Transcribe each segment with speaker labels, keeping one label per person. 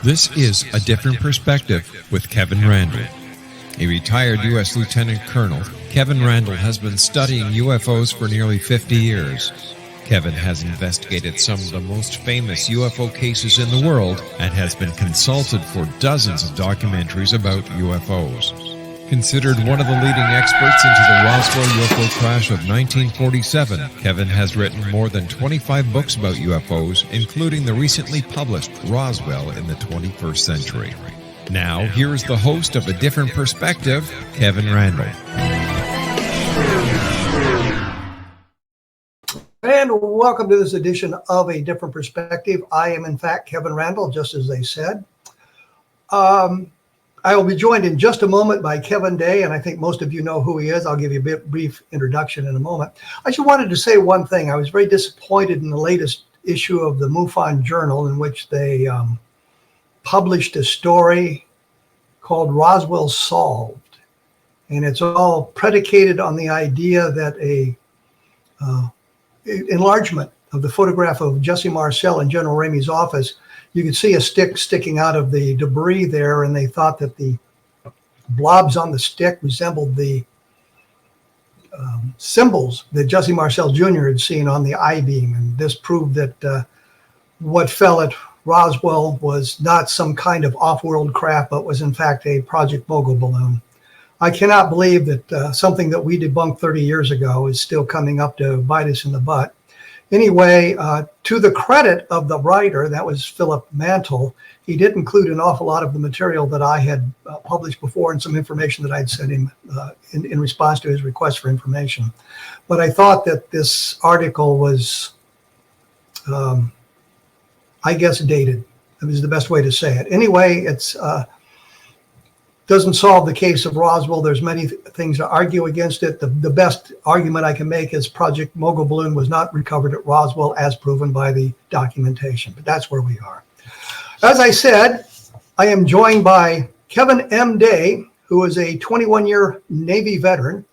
Speaker 1: This is A Different Perspective with Kevin Randle. A retired U.S. Lieutenant Colonel, Kevin Randle has been studying UFOs for nearly 50 years. Kevin has investigated some of the most famous UFO cases in the world and has been consulted for dozens of documentaries about UFOs. Considered one of the leading experts into the Roswell UFO crash of 1947, Kevin has written more than 25 books about UFOs, including the recently published Roswell in the 21st Century. Now, here is the host of A Different Perspective, Kevin Randle.
Speaker 2: And welcome to this edition of A Different Perspective. I am, in fact, Kevin Randle, just as they said. I will be joined in just a moment by Kevin Day, and I think most of you know who he is. I'll give you a brief introduction in a moment. I just wanted to say one thing. I was very disappointed in the latest issue of the MUFON Journal, in which they published a story called Roswell Solved. And it's all predicated on the idea that a enlargement of the photograph of Jesse Marcel in General Ramey's office, you could see a stick sticking out of the debris there, and they thought that the blobs on the stick resembled the symbols that Jesse Marcel Jr. had seen on the I-beam. And this proved that what fell at Roswell was not some kind of off-world craft, but was in fact a Project Mogul balloon. I cannot believe that something that we debunked 30 years ago is still coming up to bite us in the butt. Anyway, to the credit of the writer, that was Philip Mantle, he did include an awful lot of the material that I had published before and some information that I'd sent him in response to his request for information. But I thought that this article was, I guess, dated. That was the best way to say it. Anyway, it's doesn't solve the case of Roswell. There's many things to argue against it. The best argument I can make is Project Mogul balloon was not recovered at Roswell as proven by the documentation, but that's where we are. As I said, I am joined by Kevin M. Day, who is a 21-year Navy veteran,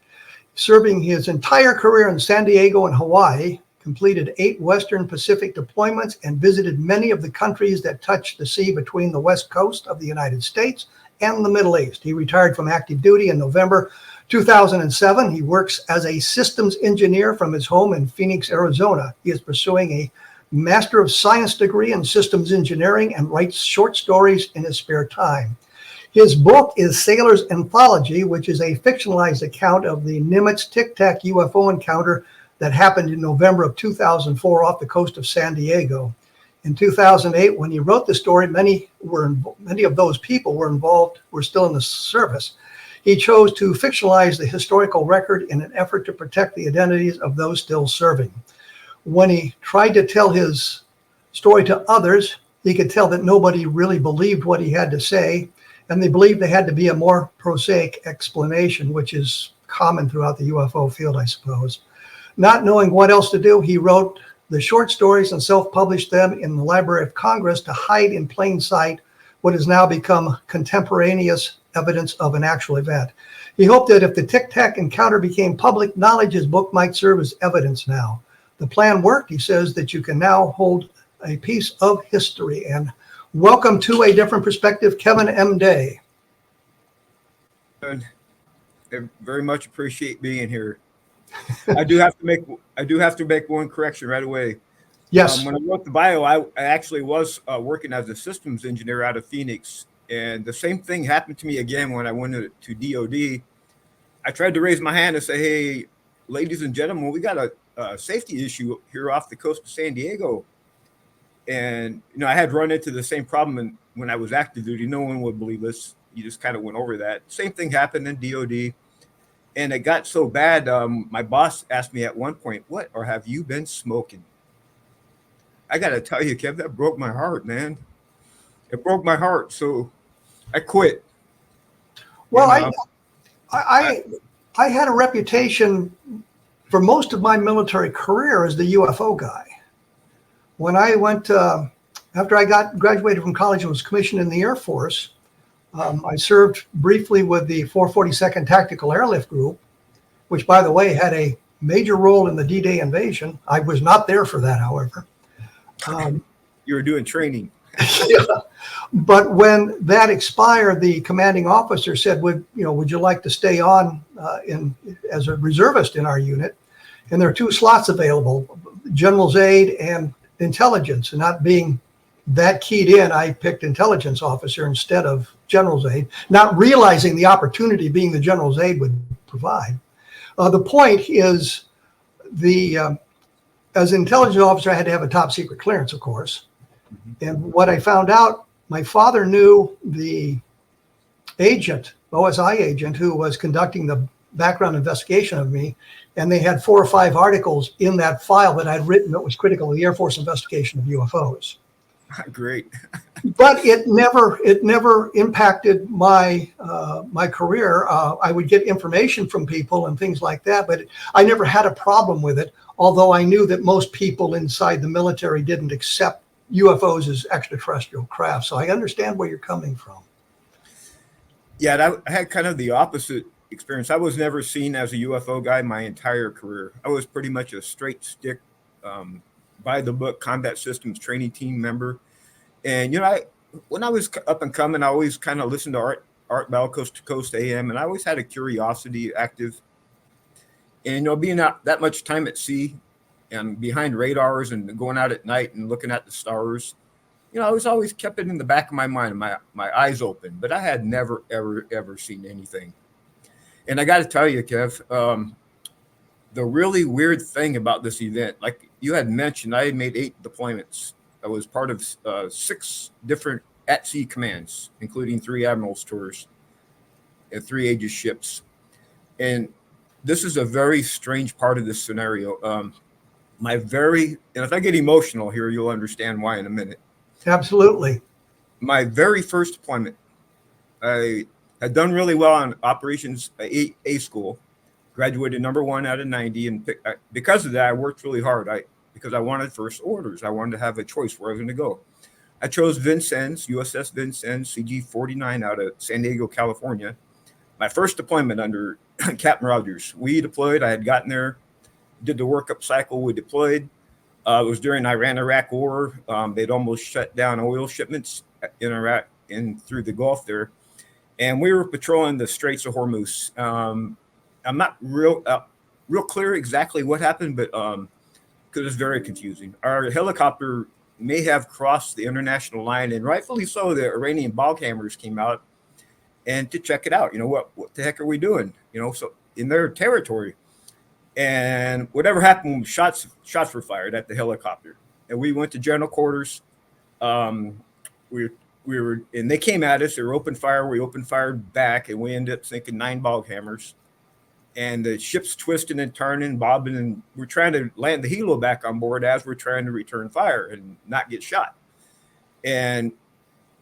Speaker 2: serving his entire career in San Diego and Hawaii, completed 8 Western Pacific deployments, and visited many of the countries that touch the sea between the west coast of the United States and the Middle East. He retired from active duty in November 2007. He works as a systems engineer from his home in Phoenix, Arizona. He is pursuing a Master of Science degree in systems engineering and writes short stories in his spare time. His book is Sailor's Anthology, which is a fictionalized account of the NIMITZ TIC TAC UFO encounter that happened in November of 2004 off the coast of San Diego. In 2008, when he wrote the story, many of those people were still in the service. He chose to fictionalize the historical record in an effort to protect the identities of those still serving. When he tried to tell his story to others, he could tell that nobody really believed what he had to say, and they believed there had to be a more prosaic explanation, which is common throughout the UFO field, I suppose. Not knowing what else to do, he wrote the short stories and self-published them in the Library of Congress to hide in plain sight what has now become contemporaneous evidence of an actual event. He hoped that if the Tic Tac encounter became public knowledge, his book might serve as evidence now. The plan worked. He says that you can now hold a piece of history. And welcome to A Different Perspective, Kevin M. Day.
Speaker 3: I very much appreciate being here. I do have to make one correction right away.
Speaker 2: Yes.
Speaker 3: When I wrote the bio, I actually was working as a systems engineer out of Phoenix, and the same thing happened to me again when I went to DOD. I tried to raise my hand and say, "Hey, ladies and gentlemen, we got a safety issue here off the coast of San Diego." And I had run into the same problem when I was active duty. No one would believe us. You just kind of went over that. Same thing happened in DOD. And it got so bad, my boss asked me at one point, "What, or have you been smoking?" I got to tell you, Kev, that broke my heart, man. It broke my heart. So I quit.
Speaker 2: Well, I had a reputation for most of my military career as the UFO guy. When I went, after I graduated from college and was commissioned in the Air Force, I served briefly with the 442nd Tactical Airlift Group, which, by the way, had a major role in the D-Day invasion. I was not there for that, however.
Speaker 3: You were doing training.
Speaker 2: Yeah. But when that expired, the commanding officer said, would you like to stay on as a reservist in our unit? And there are 2 slots available, general's aide and intelligence. And not being that keyed in, I picked intelligence officer instead of general's aide, not realizing the opportunity being the general's aide would provide. The point is, as an intelligence officer, I had to have a top secret clearance, of course. And what I found out, my father knew the agent, OSI agent, who was conducting the background investigation of me. And they had 4 or 5 articles in that file that I'd written that was critical of the Air Force investigation of UFOs.
Speaker 3: Great.
Speaker 2: But it never impacted my my career. I would get information from people and things like that, but I never had a problem with it. Although I knew that most people inside the military didn't accept UFOs as extraterrestrial craft. So I understand where you're coming from.
Speaker 3: Yeah, I had kind of the opposite experience. I was never seen as a UFO guy my entire career. I was pretty much a straight stick, by the book combat systems training team member. And, when I was up and coming, I always kind of listened to Art Bell, Coast to Coast AM, and I always had a curiosity active. And, being out that much time at sea and behind radars and going out at night and looking at the stars, I was always kept it in the back of my mind, my eyes open, but I had never, ever seen anything. And I got to tell you, Kev, the really weird thing about this event, like you had mentioned, I had made 8 deployments. I was part of 6 different at-sea commands, including 3 admirals tours and 3 Aegis ships. And this is a very strange part of this scenario. And if I get emotional here, you'll understand why in a minute.
Speaker 2: Absolutely.
Speaker 3: My very first deployment, I had done really well on operations A school, graduated number 1 out of 90. And because of that, I worked really hard. Because I wanted first orders. I wanted to have a choice where I was going to go. I chose Vincennes, USS Vincennes, CG-49 out of San Diego, California. My first deployment under Captain Rogers. We deployed. I had gotten there, did the workup cycle. We deployed. It was during Iran-Iraq war. They'd almost shut down oil shipments in Iraq and through the Gulf there. And we were patrolling the Straits of Hormuz. I'm not real clear exactly what happened, but because it's very confusing. Our helicopter may have crossed the international line, and rightfully so. The Iranian bog hammers came out and to check it out. What the heck are we doing? So in their territory. And whatever happened, shots were fired at the helicopter, and we went to general quarters. We were, and they came at us. They were open fire. We opened fire back, and we ended up sinking 9 bog hammers. And the ship's twisting and turning, bobbing, and we're trying to land the helo back on board as we're trying to return fire and not get shot. And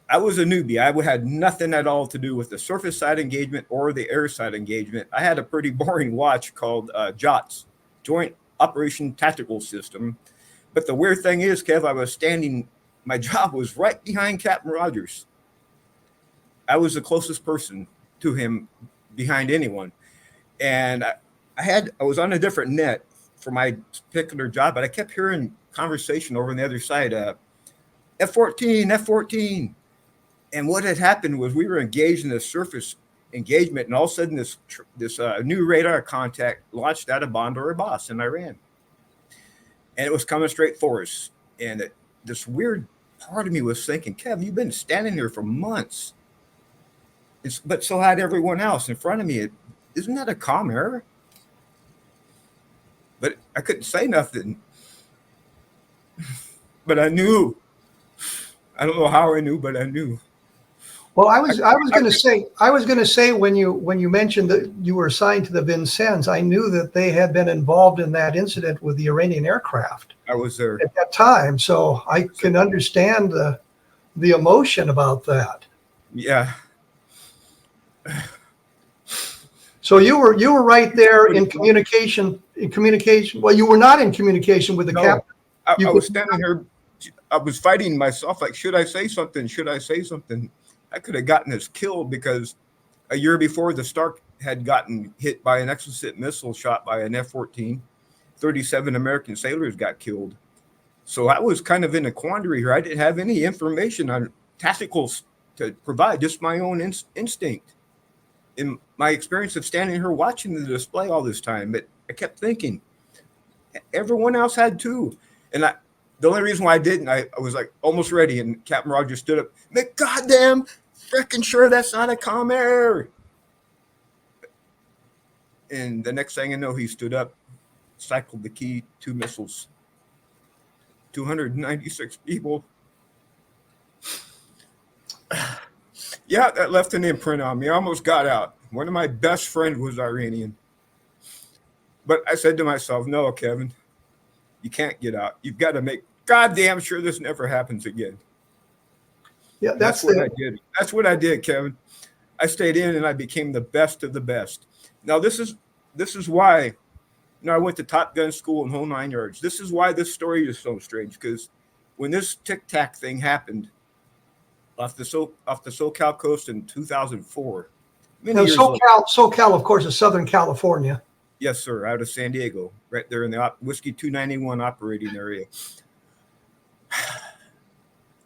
Speaker 3: I was a newbie. I had nothing at all to do with the surface side engagement or the air side engagement. I had a pretty boring watch called JOTS, Joint Operation Tactical System. But the weird thing is, Kev, I was standing, my job was right behind Captain Rogers. I was the closest person to him behind anyone. And I was on a different net for my particular job, but I kept hearing conversation over on the other side, F-14, F-14. And what had happened was we were engaged in a surface engagement, and all of a sudden this new radar contact launched out of Bandar Abbas in Iran. And it was coming straight for us. And this weird part of me was thinking, Kev, you've been standing here for months. But so had everyone else in front of me. Isn't that a comm error? But I couldn't say nothing. But I knew. I don't know how I knew, but I knew.
Speaker 2: Well, I was going to say when you mentioned that you were assigned to the Vincennes, I knew that they had been involved in that incident with the Iranian aircraft.
Speaker 3: I was there
Speaker 2: at that time, so I can understand the emotion about that.
Speaker 3: Yeah.
Speaker 2: So you were right there in communication. Well, you were not in communication with the captain.
Speaker 3: I was standing here. I was fighting myself. Like, should I say something? Should I say something? I could have gotten us killed because a year before the Stark had gotten hit by an Exocet missile shot by an F-14. 37 American sailors got killed. So I was kind of in a quandary here. I didn't have any information on tacticals to provide, just my own instinct. In my experience of standing here watching the display all this time, but I kept thinking, everyone else had too. And the only reason why I didn't, I was like almost ready, and Captain Rogers stood up, make goddamn freaking sure that's not a comm error. And the next thing I know, he stood up, cycled the key, 2 missiles, 296 people. Yeah, that left an imprint on me. I almost got out. One of my best friends was Iranian. But I said to myself, no, Kevin, you can't get out. You've got to make goddamn sure this never happens again.
Speaker 2: Yeah,
Speaker 3: that's what I did. That's what I did, Kevin. I stayed in and I became the best of the best. Now, this is why, I went to Top Gun school and whole 9 yards. This is why this story is so strange, because when this Tic Tac thing happened off the SoCal coast in 2004.
Speaker 2: Now, SoCal, of course, is Southern California.
Speaker 3: Yes, sir, out of San Diego, right there in the Whiskey 291 operating area.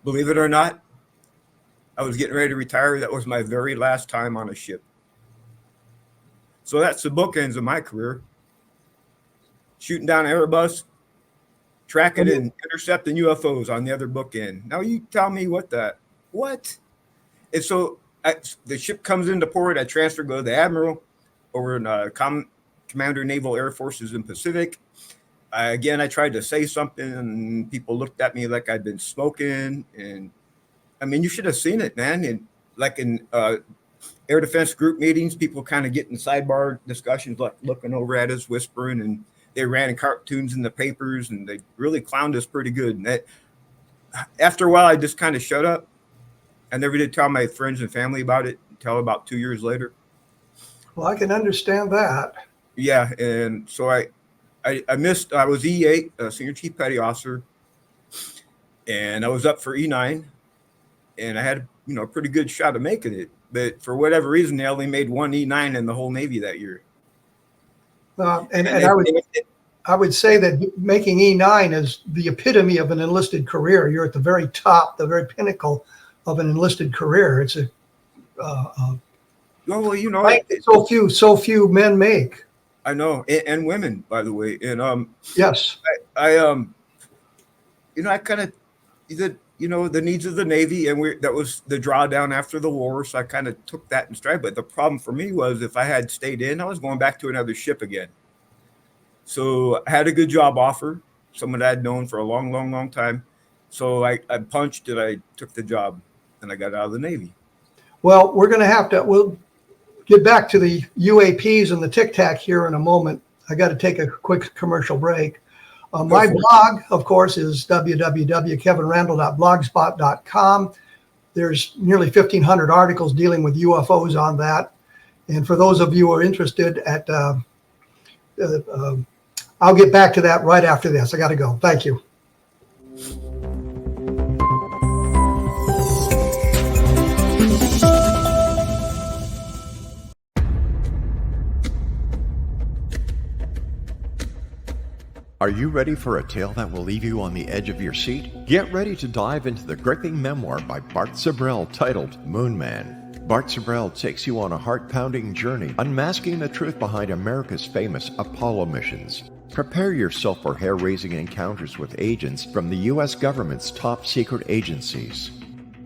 Speaker 3: Believe it or not, I was getting ready to retire. That was my very last time on a ship. So that's the bookends of my career. Shooting down an Airbus, tracking and intercepting UFOs on the other bookend. Now you tell me what? And so the ship comes into port. I transfer, go to the Admiral over in Commander Naval Air Forces in Pacific. I tried to say something, and people looked at me like I'd been smoking. And I mean, you should have seen it, man. And like in air defense group meetings, people kind of get in sidebar discussions, like looking over at us, whispering, and they ran cartoons in the papers, and they really clowned us pretty good. And after a while, I just kind of shut up. I never did tell my friends and family about it until about 2 years later.
Speaker 2: Well, I can understand that.
Speaker 3: Yeah, and so I missed. I was E8, Senior Chief Petty Officer, and I was up for E9, and I had a pretty good shot of making it. But for whatever reason, they only made one E9 in the whole Navy that year.
Speaker 2: I would say that making E9 is the epitome of an enlisted career. You're at the very top, the very pinnacle of an enlisted career. It's so few men make.
Speaker 3: I know, and women, by the way. And
Speaker 2: yes,
Speaker 3: I kind of the needs of the Navy, and that was the drawdown after the war. So I kind of took that in stride. But the problem for me was, if I had stayed in, I was going back to another ship again. So I had a good job offer, someone that I'd known for a long, long, long time. So I punched and I took the job, and I got out of the Navy. Well,
Speaker 2: we'll get back to the UAPs and the Tic Tac here in a moment. I got to take a quick commercial break. My blog, of course, is www.kevinrandle.blogspot.com. There's nearly 1,500 articles dealing with UFOs on that. And for those of you who are interested, I'll get back to that right after this. I got to go. Thank you.
Speaker 4: Are you ready for a tale that will leave you on the edge of your seat? Get ready to dive into the gripping memoir by Bart Sibrel titled Moon Man. Bart Sibrel takes you on a heart-pounding journey, unmasking the truth behind America's famous Apollo missions. Prepare yourself for hair-raising encounters with agents from the U.S. government's top secret agencies.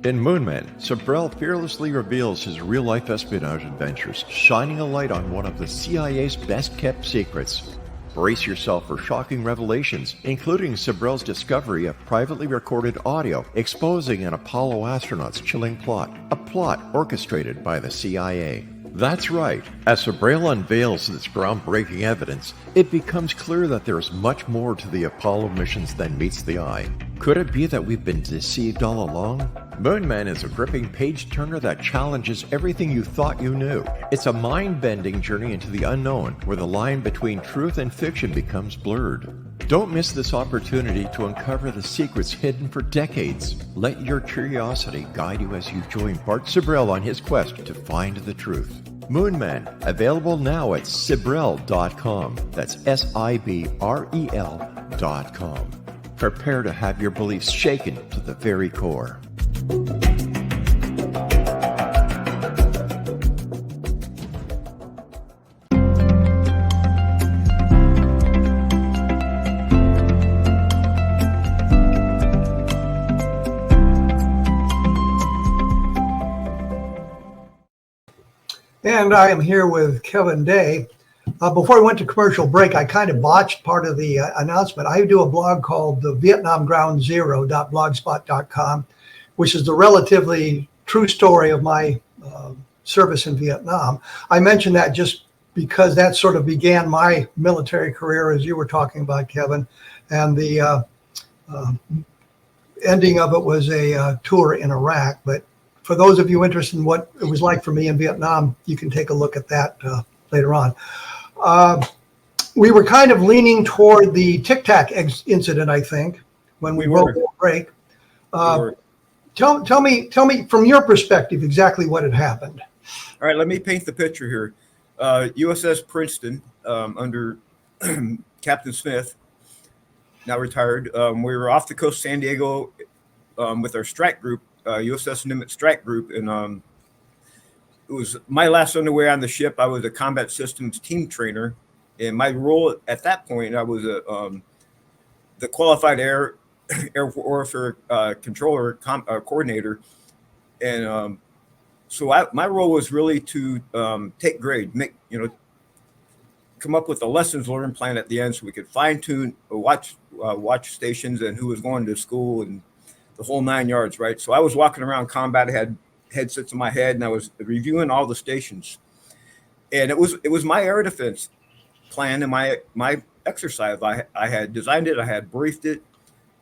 Speaker 4: In Moon Man, Sibrel fearlessly reveals his real-life espionage adventures, shining a light on one of the CIA's best-kept secrets. Brace yourself for shocking revelations, including Sibrel's discovery of privately recorded audio exposing an Apollo astronaut's chilling plot, a plot orchestrated by the CIA. That's right. As Sibrel unveils this groundbreaking evidence, it becomes clear that there is much more to the Apollo missions than meets the eye. Could it be that we've been deceived all along? Moon Man is a gripping page-turner that challenges everything you thought you knew. It's a mind-bending journey into the unknown, where the line between truth and fiction becomes blurred. Don't miss this opportunity to uncover the secrets hidden for decades. Let your curiosity guide you as you join Bart Sibrel on his quest to find the truth. Moon Man, available now at Sibrel.com. That's Sibrel.com. Prepare to have your beliefs shaken to the very core.
Speaker 2: And I am here with Kevin Day. Before I went to commercial break, I kind of botched part of the announcement. I do a blog called the VietnamGroundZero.blogspot.com, which is the relatively true story of my service in Vietnam. I mentioned that just because that sort of began my military career, as you were talking about, Kevin, and the ending of it was a tour in Iraq. But for those of you interested in what it was like for me in Vietnam, you can take a look at that later on. We were kind of leaning toward the Tic Tac incident, I think, when we broke the break. Tell me from your perspective exactly what had happened.
Speaker 3: All right, let me paint the picture here. USS Princeton under Captain Smith, now retired. We were off the coast of San Diego with our strike group, USS NIMITZ Strike Group, and it was my last underway on the ship. I was a combat systems team trainer, and my role at that point, I was the qualified air warfare controller coordinator, and so my role was really to take grade, come up with a lessons learned plan at the end, so we could fine tune watch stations and who was going to school and the whole 9 yards, right? So I was walking around combat, I had headsets in my head, and I was reviewing all the stations. And it was my air defense plan and my exercise. I had designed it, I had briefed it.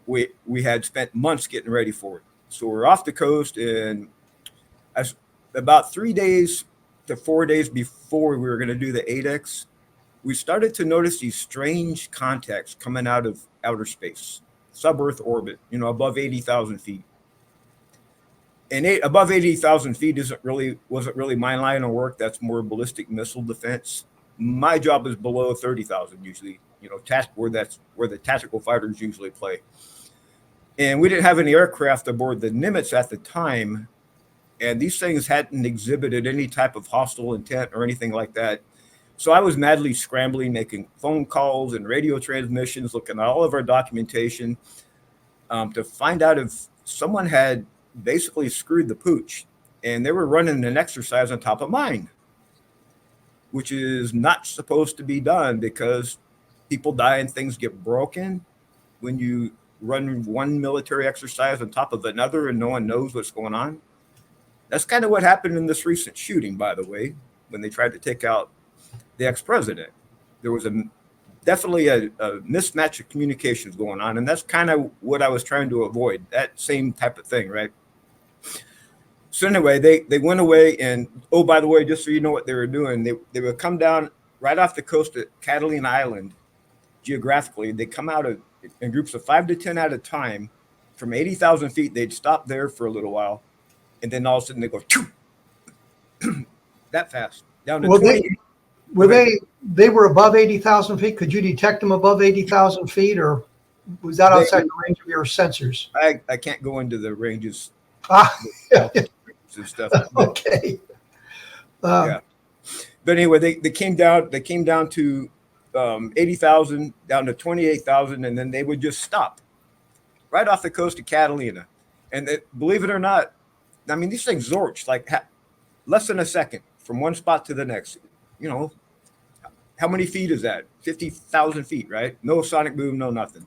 Speaker 3: We had spent months getting ready for it. So we're off the coast, and about 3 days to 4 days before we were going to do the 8X, we started to notice these strange contacts coming out of outer space, sub-Earth orbit, above 80,000 feet. And above 80,000 feet wasn't really my line of work. That's more ballistic missile defense. My job is below 30,000 usually, where the tactical fighters usually play. And we didn't have any aircraft aboard the Nimitz at the time, and these things hadn't exhibited any type of hostile intent or anything like that. So I was madly scrambling, making phone calls and radio transmissions, looking at all of our documentation to find out if someone had basically screwed the pooch, and they were running an exercise on top of mine, which is not supposed to be done because people die and things get broken when you run one military exercise on top of another and no one knows what's going on. That's kind of what happened in this recent shooting, by the way, when they tried to take out the ex-president. There was definitely a mismatch of communications going on, and that's kind of what I was trying to avoid, that same type of thing, right? So anyway, they went away, and by the way, just so you know what they were doing, they would come down right off the coast of Catalina Island. Geographically, they come out in groups of 5 to 10 at a time from 80,000 feet. They'd stop there for a little while, and then all of a sudden they go that fast down to 20.
Speaker 2: They were above 80,000 feet? Could you detect them above 80,000 feet, or was that outside the range of your sensors?
Speaker 3: I can't go into the ranges. And stuff.
Speaker 2: Okay.
Speaker 3: Yeah. But anyway, they came down to 80,000, down to 28,000, and then they would just stop right off the coast of Catalina. And believe it or not, I mean, these things zorch like less than a second from one spot to the next. How many feet is that? 50,000 feet, right? No sonic boom, no nothing.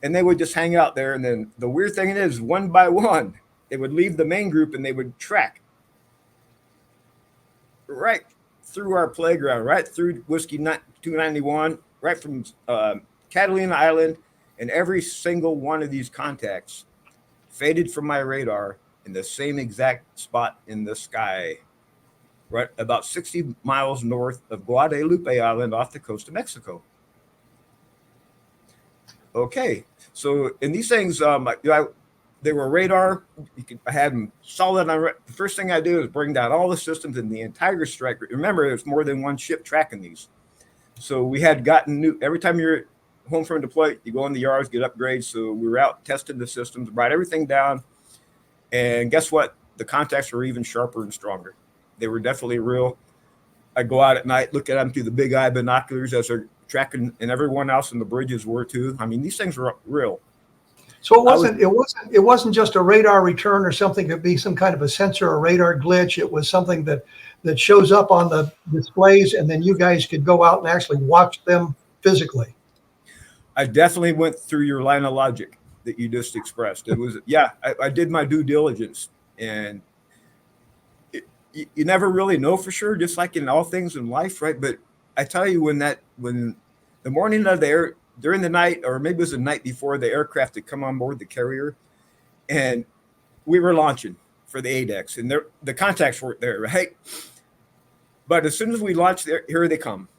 Speaker 3: And they would just hang out there. And then the weird thing is, one by one, they would leave the main group and they would track right through our playground, right through Whiskey 291, right from Catalina Island. And every single one of these contacts faded from my radar in the same exact spot in the sky, right about 60 miles north of Guadalupe Island off the coast of Mexico. Okay, so in these things, they were radar. I had them solid on. The first thing I do is bring down all the systems in the entire strike. Remember, there's more than one ship tracking these. So we had gotten new every time you're home from deployment, you go in the yards, get upgrades. So we were out testing the systems, brought everything down. And guess what? The contacts were even sharper and stronger. They were definitely real. I go out at night, look at them through the big eye binoculars as they're tracking, and everyone else in the bridges were too. I mean, these things were real.
Speaker 2: So it wasn't just a radar return or something that be some kind of a sensor or radar glitch. It was something that shows up on the displays, and then you guys could go out and actually watch them physically. I
Speaker 3: definitely went through your line of logic that you just expressed. It was, yeah, I did my due diligence, and you never really know for sure, just like in all things in life, right? But I tell you, when the morning of during the night, or maybe it was the night before, the aircraft had come on board the carrier, and we were launching for the ADEX, and the contacts weren't there, right? But as soon as we launched, here they come,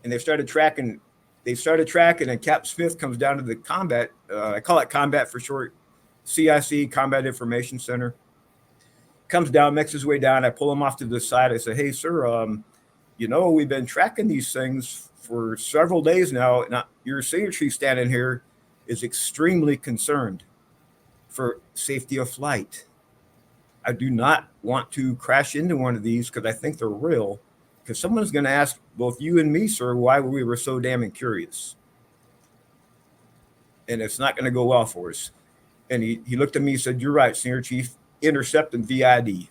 Speaker 3: and they started tracking, and Cap Smith comes down to the combat. I call it combat for short, CIC, Combat Information Center. Comes down, makes his way down. I pull him off to the side. I say, "Hey, sir, we've been tracking these things for several days now. And your senior chief standing here is extremely concerned for safety of flight. I do not want to crash into one of these because I think they're real. Because someone's going to ask both you and me, sir, why we were so damn curious. And it's not going to go well for us." And he looked at me and said, "You're right, senior chief. Intercept and VID."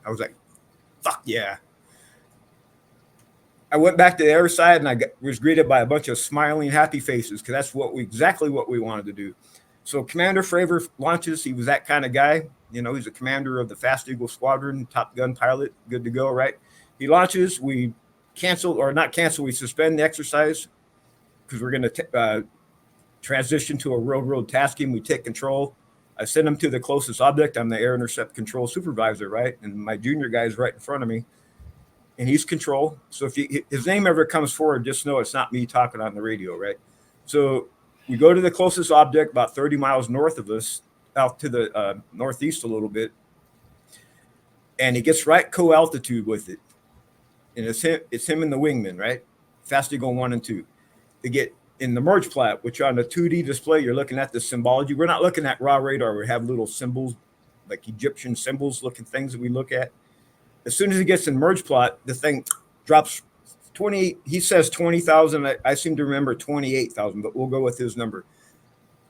Speaker 3: I was like, fuck yeah. I went back to the air side, and I was greeted by a bunch of smiling, happy faces, because that's exactly what we wanted to do. So Commander Fravor launches. He was that kind of guy. He's a commander of the Fast Eagle Squadron, Top Gun pilot, good to go, right? He launches. We we suspend the exercise because we're going to transition to a railroad tasking. We take control. I send him to the closest object. I'm the air intercept control supervisor, right? And my junior guy is right in front of me, and he's control. So if his name ever comes forward, just know it's not me talking on the radio, right? So we go to the closest object about 30 miles north of us, out to the northeast a little bit, and he gets right co-altitude with it. And it's him and the wingman, right? Fast Eagle 1 and 2. They get in the merge plat, which on the 2D display, you're looking at the symbology. We're not looking at raw radar. We have little symbols, like Egyptian symbols looking things that we look at. As soon as he gets in merge plot, the thing drops 20. He says 20,000. I seem to remember 28,000, but we'll go with his number.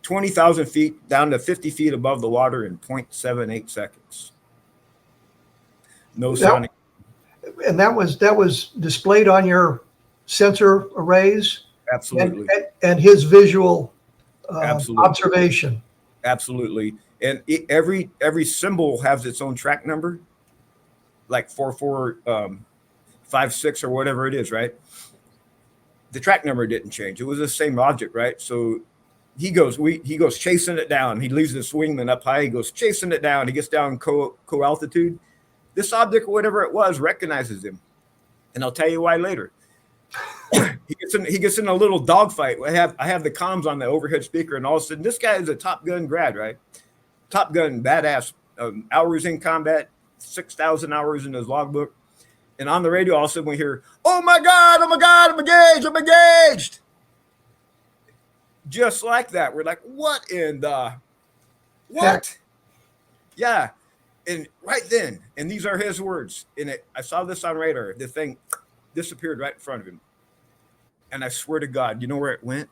Speaker 3: 20,000 feet down to 50 feet above the water in 0.78 seconds. No sonic.
Speaker 2: And that was displayed on your sensor arrays?
Speaker 3: Absolutely.
Speaker 2: And his visual observation.
Speaker 3: Absolutely. And every symbol has its own track number, like 4456 or whatever it is, right? The track number didn't change. It was the same object, right? So he goes chasing it down. He leaves the wingman up high. He goes chasing it down. He gets down co-altitude. This object, whatever it was, recognizes him. And I'll tell you why later. He gets in a little dogfight. I have the comms on the overhead speaker, and all of a sudden, this guy is a Top Gun grad, right? Top Gun, badass, hours in combat, 6,000 hours in his logbook. And on the radio, all of a sudden we hear, oh my God, I'm engaged. Just like that. We're like, what in the, what? Yeah. And right then, and these are his words, I saw this on radar, the thing disappeared right in front of him. And I swear to God, you know where it went?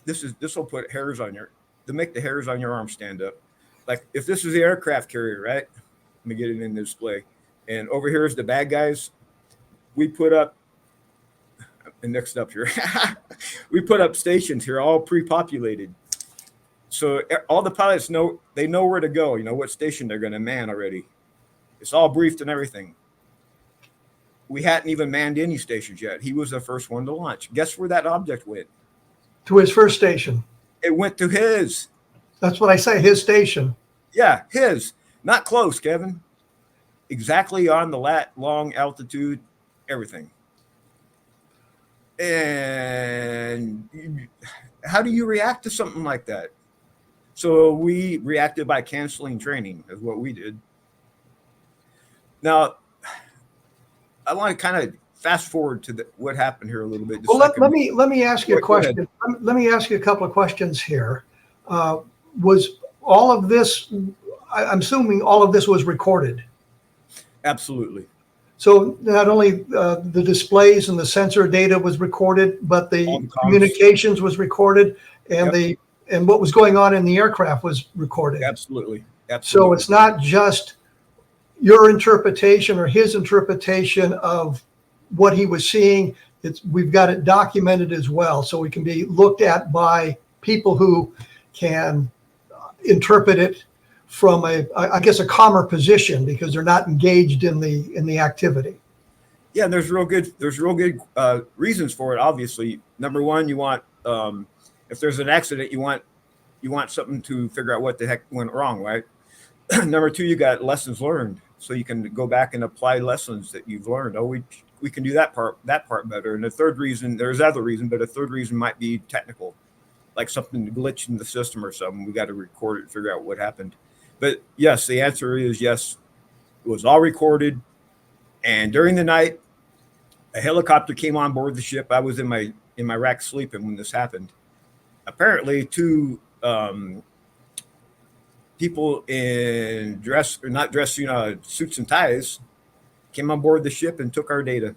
Speaker 3: This will put hairs on to make the hairs on your arm stand up. Like if this is the aircraft carrier, right? Let me get it in the display. And over here is the bad guys. We put up, and next up here, we put up stations here, all pre-populated. So all the pilots know where to go, what station they're going to man already. It's all briefed and everything. We hadn't even manned any stations yet. He was the first one to launch. Guess where that object went?
Speaker 2: To his first station.
Speaker 3: It went to his.
Speaker 2: That's what I say, his station.
Speaker 3: Yeah, his. Not close, Kevin. Exactly on the long altitude, everything. And how do you react to something like that? So we reacted by canceling training, is what we did. Now, I want to kind of fast forward to what happened here a little bit.
Speaker 2: Well, let me ask you a question. Let me ask you a couple of questions here. Was all of this? I'm assuming all of this was recorded.
Speaker 3: Absolutely.
Speaker 2: So not only the displays and the sensor data was recorded, but the communications was recorded, and
Speaker 3: Yep.
Speaker 2: and what was going on in the aircraft was recorded.
Speaker 3: Absolutely.
Speaker 2: So it's not just your interpretation or his interpretation of what he was seeing. We've got it documented as well, so it can be looked at by people who can interpret it from I guess a calmer position, because they're not engaged in the activity.
Speaker 3: Yeah, and there's real good reasons for it. Obviously, number one, you want if there's an accident, you want something to figure out what the heck went wrong, right? Number two, you got lessons learned, so you can go back and apply lessons that you've learned. Oh, we can do that part better. And the third reason, there's other reason, but a third reason might be technical, like something glitched in the system or something. We got to record it and figure out what happened. But yes, the answer is yes. It was all recorded. And during the night, a helicopter came on board the ship. I was in my rack sleeping when this happened. Apparently, two people in suits and ties came on board the ship and took our data.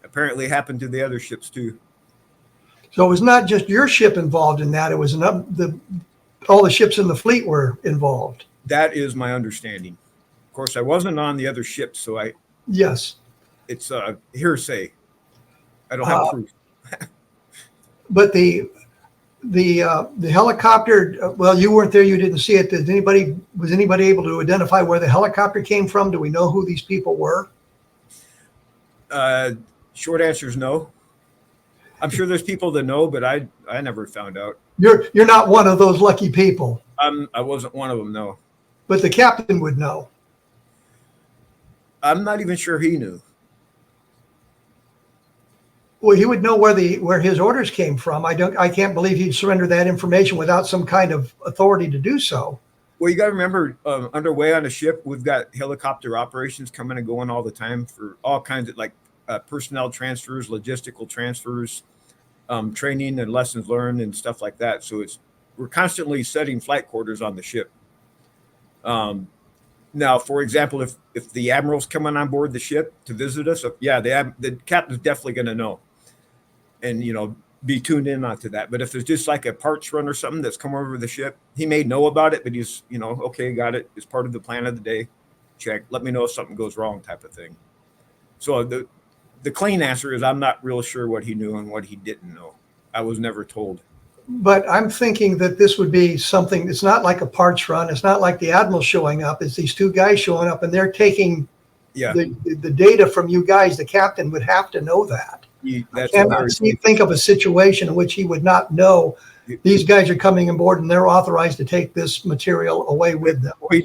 Speaker 3: Apparently, it happened to the other ships too.
Speaker 2: So it was not just your ship involved in that. It was all the ships in the fleet were involved.
Speaker 3: That is my understanding. Of course, I wasn't on the other ships, so
Speaker 2: yes,
Speaker 3: it's hearsay. I don't have proof.
Speaker 2: But the helicopter, well, you weren't there, you didn't see it. Was anybody able to identify where the helicopter came from? Do we know who these people were?
Speaker 3: Short answer is no. I'm sure there's people that know, but I never found out.
Speaker 2: You're not one of those lucky people.
Speaker 3: I wasn't one of them, no.
Speaker 2: But the captain would know.
Speaker 3: I'm not even sure he knew.
Speaker 2: Well, he would know where his orders came from. I can't believe he'd surrender that information without some kind of authority to do so.
Speaker 3: Well, you got to remember, underway on a ship, we've got helicopter operations coming and going all the time for all kinds of personnel transfers, logistical transfers, training and lessons learned and stuff like that. So we're constantly setting flight quarters on the ship. Now, for example, if the admiral's coming on board the ship to visit us, the captain's definitely going to know, and be tuned in onto that. But if there's just like a parts run or something that's come over the ship, he may know about it, but he's okay, got it. It's part of the plan of the day. Check. Let me know if something goes wrong, type of thing. So the clean answer is I'm not real sure what he knew and what he didn't know. I was never told.
Speaker 2: But I'm thinking that this would be something. It's not like a parts run. It's not like the admiral showing up. It's these two guys showing up, and they're taking the data from you guys. The captain would have to know that. I cannot think of a situation in which he would not know these guys are coming on board and they're authorized to take this material away with them.
Speaker 3: Well, he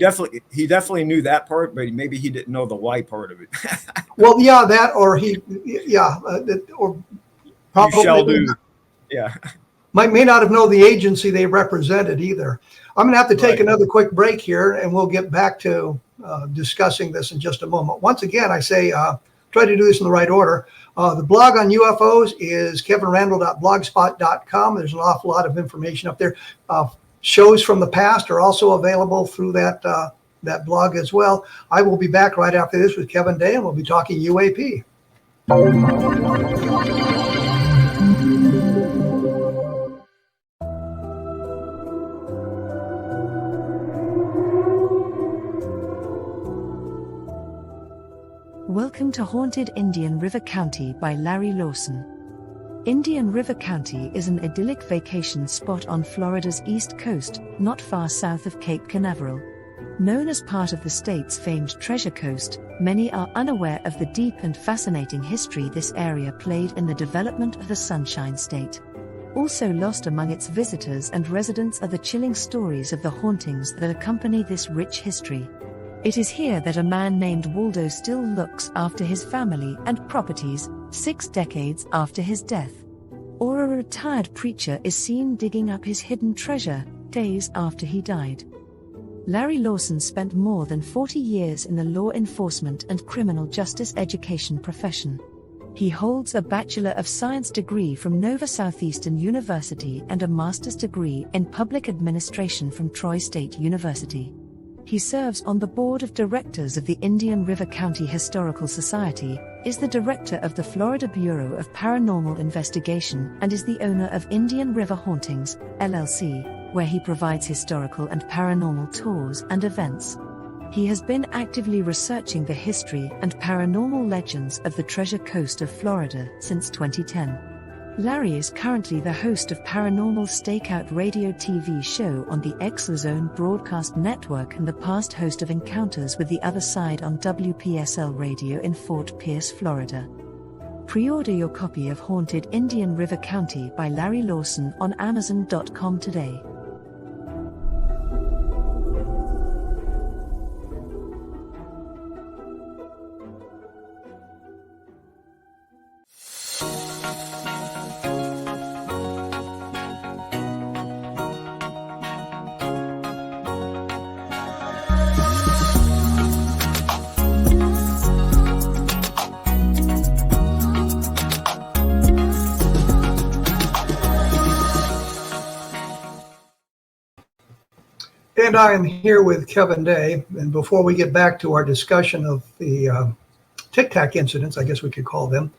Speaker 3: definitely knew that part, but maybe he didn't know the why part of it.
Speaker 2: Well, yeah, that or or probably
Speaker 3: you shall do. Yeah.
Speaker 2: May not have known the agency they represented either. I'm going to have to take another quick break here, and we'll get back to discussing this in just a moment. Once again, I say try to do this in the right order. The blog on UFOs is kevinrandle.blogspot.com. There's an awful lot of information up there. Shows from the past are also available through that blog as well. I will be back right after this with Kevin Day, and we'll be talking UAP.
Speaker 5: Welcome to Haunted Indian River County by Larry Lawson. Indian River County is an idyllic vacation spot on Florida's east coast, not far south of Cape Canaveral. Known as part of the state's famed Treasure Coast, many are unaware of the deep and fascinating history this area played in the development of the Sunshine State. Also lost among its visitors and residents are the chilling stories of the hauntings that accompany this rich history. It is here that a man named Waldo still looks after his family and properties, 6 decades after his death. Or a retired preacher is seen digging up his hidden treasure, days after he died. Larry Lawson spent more than 40 years in the law enforcement and criminal justice education profession. He holds a Bachelor of Science degree from Nova Southeastern University and a master's degree in public administration from Troy State University. He serves on the board of directors of the Indian River County Historical Society, is the director of the Florida Bureau of Paranormal Investigation, and is the owner of Indian River Hauntings, LLC, where he provides historical and paranormal tours and events. He has been actively researching the history and paranormal legends of the Treasure Coast of Florida since 2010. Larry is currently the host of Paranormal Stakeout radio TV show on the Exozone Broadcast Network and the past host of Encounters with the Other Side on WPSL Radio in Fort Pierce, Florida. Pre-order your copy of Haunted Indian River County by Larry Lawson on Amazon.com today.
Speaker 2: And I am here with Kevin Day. And before we get back to our discussion of the Tic Tac incidents, I guess we could call them,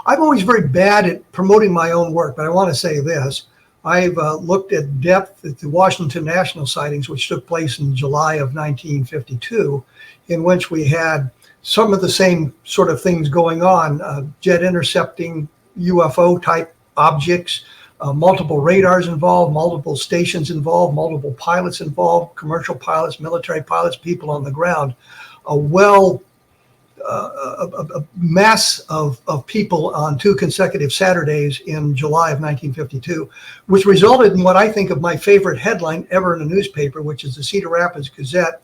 Speaker 2: I'm always very bad at promoting my own work, but I want to say this. I've looked at depth at the Washington National sightings, which took place in July of 1952, in which we had some of the same sort of things going on, jet intercepting UFO type objects, multiple radars involved, multiple stations involved, multiple pilots involved, commercial pilots, military pilots, people on the ground, a mass of people on 2 consecutive Saturdays in July of 1952, which resulted in what I think of my favorite headline ever in a newspaper, which is the Cedar Rapids Gazette.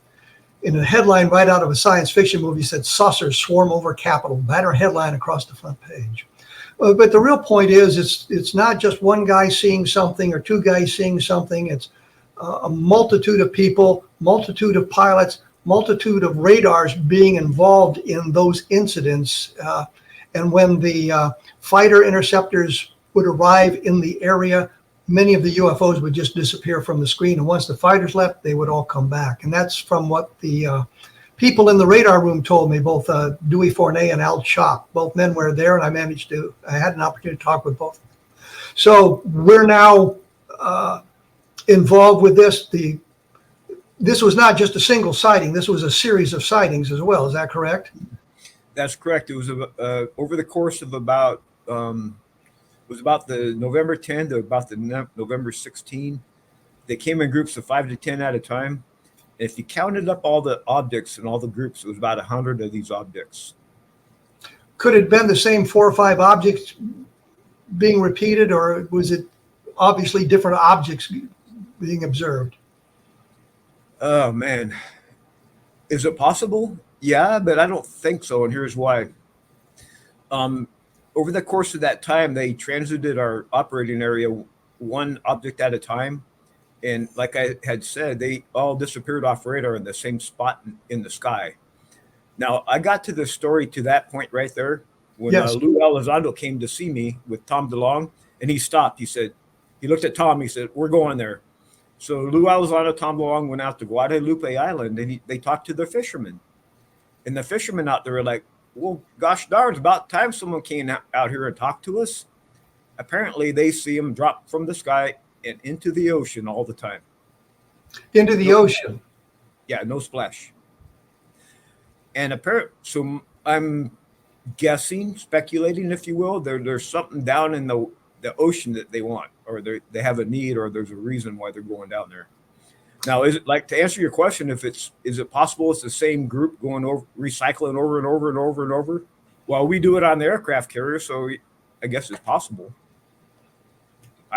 Speaker 2: In a headline right out of a science fiction movie said, "Saucers swarm over Capitol," banner headline across the front page. But the real point is, it's not just one guy seeing something or 2 guys seeing something. It's a multitude of people, multitude of pilots, multitude of radars being involved in those incidents. And when the fighter interceptors would arrive in the area, many of the UFOs would just disappear from the screen. And once the fighters left, they would all come back. And that's from what the people in the radar room told me, both Dewey Fournay and Al Chop. Both men were there, and I had an opportunity to talk with both. So we're now involved with this. This was not just a single sighting. This was a series of sightings as well. Is that correct?
Speaker 3: That's correct. It was over the course of about the November 10 to about the November 16. They came in groups of 5 to 10 at a time. If you counted up all the objects and all the groups, it was about 100 of these objects.
Speaker 2: Could it have been the same 4 or 5 objects being repeated, or was it obviously different objects being observed?
Speaker 3: Oh, man. Is it possible? Yeah, but I don't think so, and here's why. Over the course of that time, they transited our operating area 1 object at a time. And like I had said, they all disappeared off radar in the same spot in the sky. Now, I got to the story to that point right there when
Speaker 2: Yes.
Speaker 3: Lou Elizondo came to see me with Tom DeLong, and he stopped. He looked at Tom. He said, "We're going there." So Lou Elizondo, Tom DeLong went out to Guadalupe Island, and they talked to the fishermen. And the fishermen out there were like, "Well, gosh darn, it's about time someone came out here and talked to us." Apparently, they see them drop from the sky and into the ocean all the time.
Speaker 2: Into the ocean?
Speaker 3: Yeah, no splash. And so I'm guessing, speculating, if you will, there's something down in the ocean that they want, or they have a need, or there's a reason why they're going down there. Now, is it, like, to answer your question, is it possible it's the same group going over, recycling over and over and over and over? Well, we do it on the aircraft carrier, so I guess it's possible.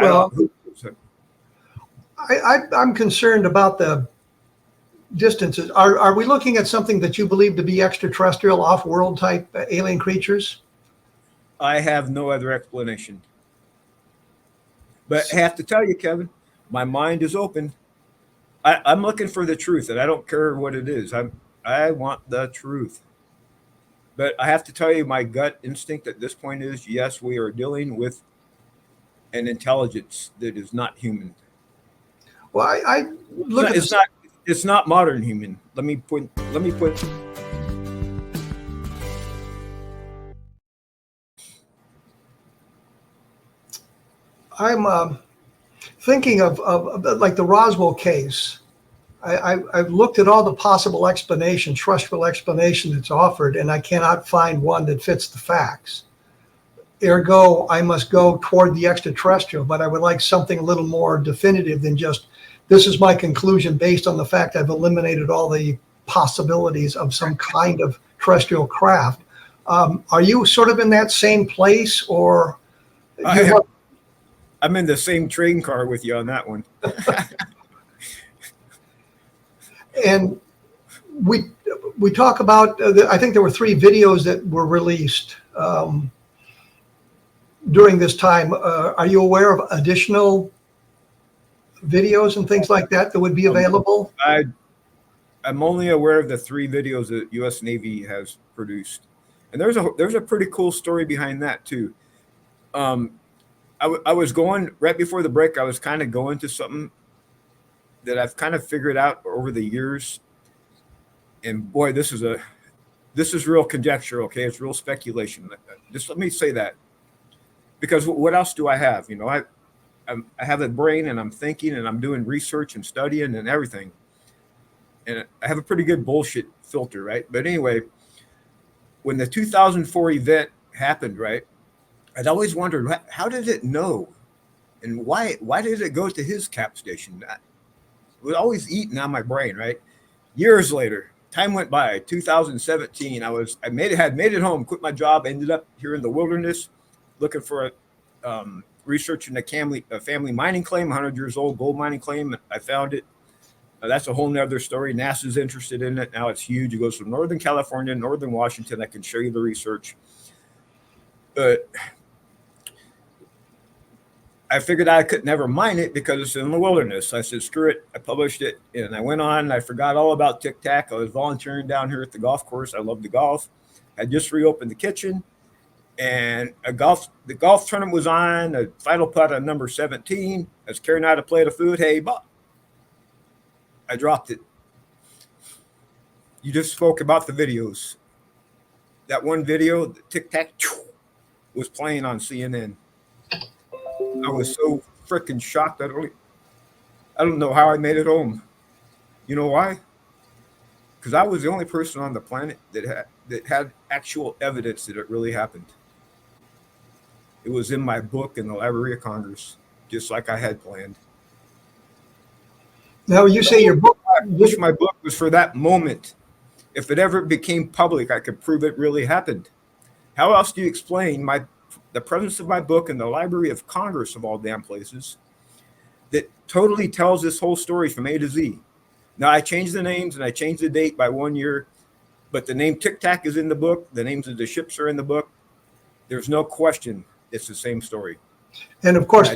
Speaker 2: Well, I'm concerned about the distances. Are we looking at something that you believe to be extraterrestrial, off-world type alien creatures?
Speaker 3: I have no other explanation. But I have to tell you, Kevin, my mind is open. I'm looking for the truth, and I don't care what it is. I want the truth. But I have to tell you, my gut instinct at this point is yes, we are dealing with an intelligence that is not human.
Speaker 2: Well, I look at
Speaker 3: It's not modern human. Let me put.
Speaker 2: I'm thinking of like the Roswell case. I've looked at all the possible explanations, terrestrial explanation that's offered, and I cannot find one that fits the facts. Ergo, I must go toward the extraterrestrial, but I would like something a little more definitive than just, this is my conclusion based on the fact I've eliminated all the possibilities of some kind of terrestrial craft. Are you sort of in that same place, or?
Speaker 3: I'm in the same train car with you on that one.
Speaker 2: And we talk about, I think there were 3 videos that were released during this time. Are you aware of additional videos and things like that that would be available?
Speaker 3: I'm only aware of the 3 videos that U.S. Navy has produced, and there's a pretty cool story behind that too. I was going right before the break. I was kind of going to something that I've kind of figured out over the years, and boy, this is real conjecture. Okay, it's real speculation. Just let me say that, because what else do I have? You know, I have a brain, and I'm thinking, and I'm doing research and studying and everything, and I have a pretty good bullshit filter, right? But anyway, when the 2004 event happened, right, I'd always wondered, how did it know, and why did it go to his cap station? It was always eating on my brain, right? Years later, time went by. 2017, I had made it home, quit my job, ended up here in the wilderness, looking for researching a family mining claim, 100 years old gold mining claim. I found it. That's a whole nother story. NASA's interested in it now. It's huge. It goes from Northern California, Northern Washington. I can show you the research, but I figured I could never mine it because it's in the wilderness. I said, screw it. I published it, and I went on, and I forgot all about Tic Tac. I was volunteering down here at the golf course. I love the golf. I just reopened the kitchen, and the golf tournament was on. A final putt on number 17. I was carrying out a plate of food. Hey, Bob. I dropped it. You just spoke about the videos. That one video, the Tic Tac, was playing on CNN. I was so freaking shocked. I don't know how I made it home. You know why? Because I was the only person on the planet that had actual evidence that it really happened. It was in my book in the Library of Congress, just like I had planned.
Speaker 2: Now, you say your book.
Speaker 3: I wish my book was for that moment. If it ever became public, I could prove it really happened. How else do you explain the presence of my book in the Library of Congress, of all damn places, that totally tells this whole story from A to Z? Now, I changed the names and I changed the date by 1 year, but the name Tic Tac is in the book. The names of the ships are in the book. There's no question it's the same story.
Speaker 2: And of course,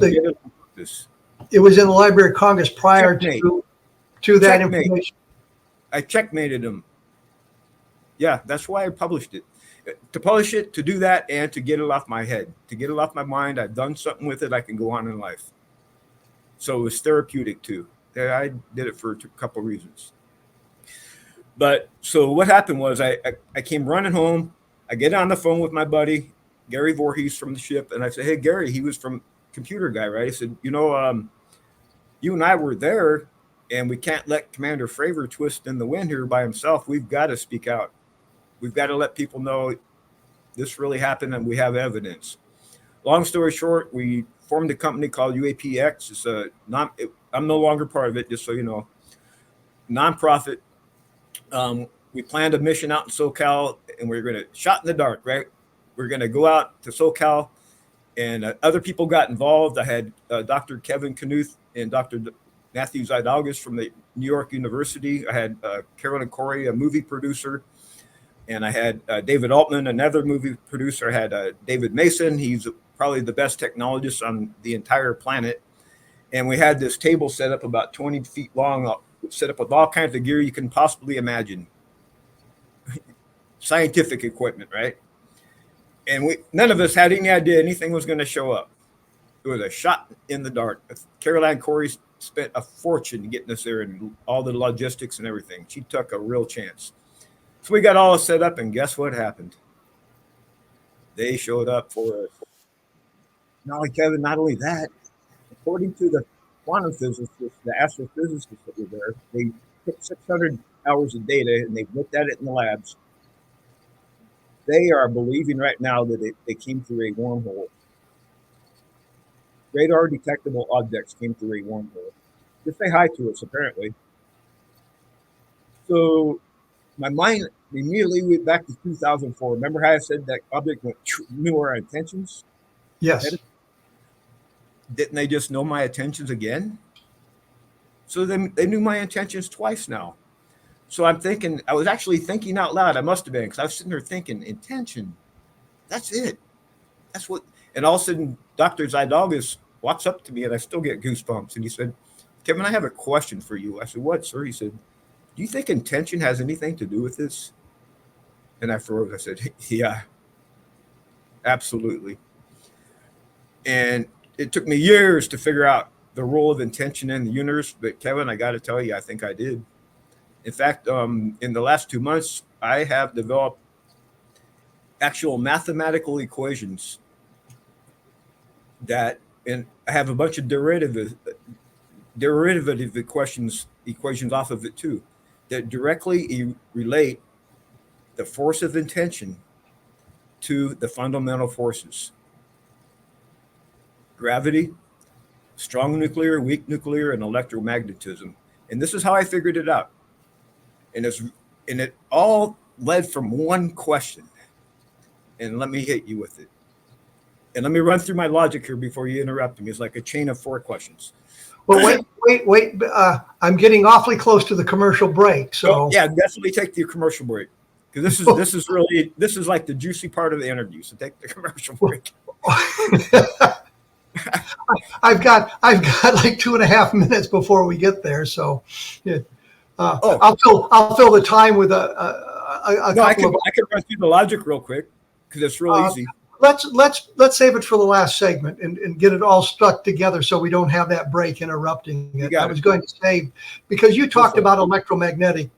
Speaker 2: it was in the Library of Congress prior to that information.
Speaker 3: I checkmated them. Yeah, that's why I published it. To publish it, to do that, and to get it off my head, to get it off my mind. I've done something with it. I can go on in life. So it was therapeutic too. I did it for a couple of reasons. But so what happened was I came running home. I get on the phone with my buddy, Gary Voorhees from the ship. And I said, hey, Gary, he was from Computer Guy, right? I said, you and I were there, and we can't let Commander Fravor twist in the wind here by himself. We've got to speak out. We've got to let people know this really happened and we have evidence. Long story short, we formed a company called UAPs. It's I'm no longer part of it, just so you know. Nonprofit. We planned a mission out in SoCal, and we're going to shot in the dark, right? We're going to go out to SoCal, and other people got involved. I had Dr. Kevin Knuth and Dr. Matthew Zydalgas from the New York University. I had Carolyn Corey, a movie producer. And I had David Altman, another movie producer. I had David Mason. He's probably the best technologist on the entire planet. And we had this table set up about 20 feet long set up with all kinds of gear you can possibly imagine. Scientific equipment, right? And none of us had any idea anything was going to show up. It was a shot in the dark. Caroline Corey spent a fortune getting us there and all the logistics and everything. She took a real chance. So we got all set up, and guess what happened? They showed up for us. Not only Kevin, not only that, according to the quantum physicists, the astrophysicists that were there, they took 600 hours of data and they looked at it in the labs. They are believing right now that they came through a wormhole. Radar detectable objects came through a wormhole. Just say hi to us, apparently. So my mind immediately went back to 2004. Remember how I said that object knew our intentions?
Speaker 2: Yes.
Speaker 3: Didn't they just know my intentions again? So they knew my intentions twice now. So I'm thinking, I was actually thinking out loud. I must have been, because I was sitting there thinking, intention. That's it. That's what. And all of a sudden, Dr. Zydalgas walks up to me, and I still get goosebumps. And he said, Kevin, I have a question for you. I said, what, sir? He said, do you think intention has anything to do with this? And I froze. I said, yeah, absolutely. And it took me years to figure out the role of intention in the universe. But Kevin, I got to tell you, I think I did. In fact, in the last 2 months, I have developed actual mathematical equations that, and I have a bunch of derivative equations off of it too, that directly relate the force of intention to the fundamental forces. Gravity, strong nuclear, weak nuclear, and electromagnetism. And this is how I figured it out. And it all led from one question. And let me hit you with it. And let me run through my logic here before you interrupt me. It's like a chain of 4 questions.
Speaker 2: Well, wait. I'm getting awfully close to the commercial break. So
Speaker 3: yeah, definitely take the commercial break. Because this is like the juicy part of the interview. So take the commercial break.
Speaker 2: I've got like 2.5 minutes before we get there. So I'll fill the time with a
Speaker 3: no,
Speaker 2: couple
Speaker 3: I can run through the logic real quick because it's real easy.
Speaker 2: Let's save it for the last segment and get it all stuck together so we don't have that break interrupting it. I was going to say, because you talked about electromagnetic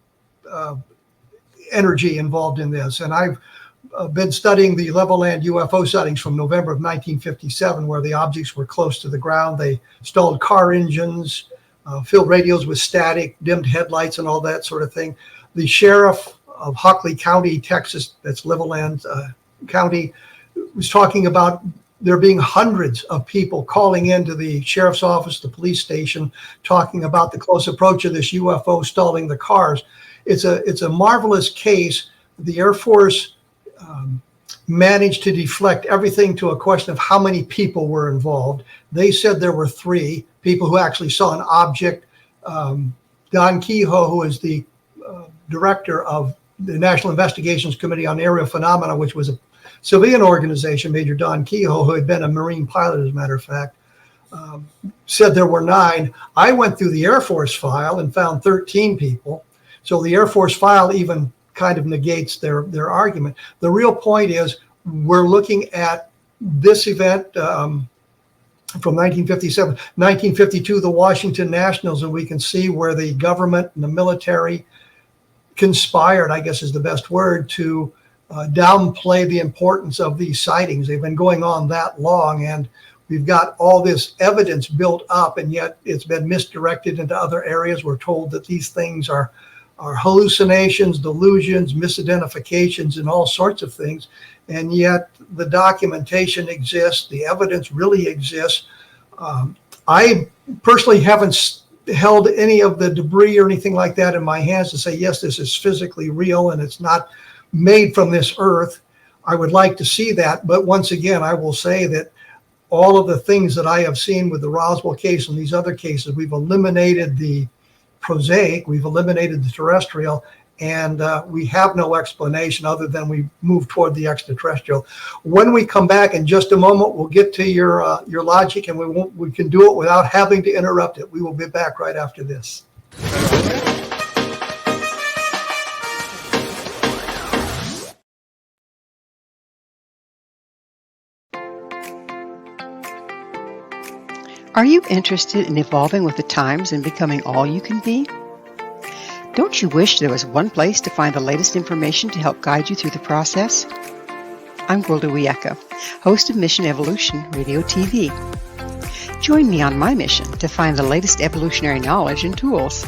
Speaker 2: energy involved in this, and I've been studying the level land UFO sightings from November of 1957, where the objects were close to the ground. They stalled car engines, filled radios with static, dimmed headlights, and all that sort of thing. The sheriff of Hockley County, Texas, that's level land county, was talking about there being hundreds of people calling into the sheriff's office, the police station, talking about the close approach of this UFO stalling the cars. It's a marvelous case. The Air Force managed to deflect everything to a question of how many people were involved. They said there were 3 people who actually saw an object. Don Kehoe, who is the director of the National Investigations Committee on Aerial Phenomena, which was a civilian organization, Major Don Kehoe, who had been a Marine pilot, as a matter of fact, said there were 9. I went through the Air Force file and found 13 people. So the Air Force file even kind of negates their argument. The real point is we're looking at this event from 1957, 1952, the Washington Nationals, and we can see where the government and the military conspired, I guess is the best word, to downplay the importance of these sightings. They've been going on that long, and we've got all this evidence built up, and yet it's been misdirected into other areas. We're told that these things are hallucinations, delusions, misidentifications, and all sorts of things. And yet the documentation exists, the evidence really exists. I personally haven't held any of the debris or anything like that in my hands to say, yes, this is physically real and it's not made from this earth. I would like to see that. But once again, I will say that all of the things that I have seen with the Roswell case and these other cases, we've eliminated the prosaic, we've eliminated the terrestrial, and we have no explanation other than we move toward the extraterrestrial. When we come back in just a moment, we'll get to your logic, and we can do it without having to interrupt it. We will be back right after this.
Speaker 6: Are you interested in evolving with the times and becoming all you can be? Don't you wish there was one place to find the latest information to help guide you through the process? I'm Gwilda Wiyaka, host of Mission Evolution Radio TV. Join me on my mission to find the latest evolutionary knowledge and tools.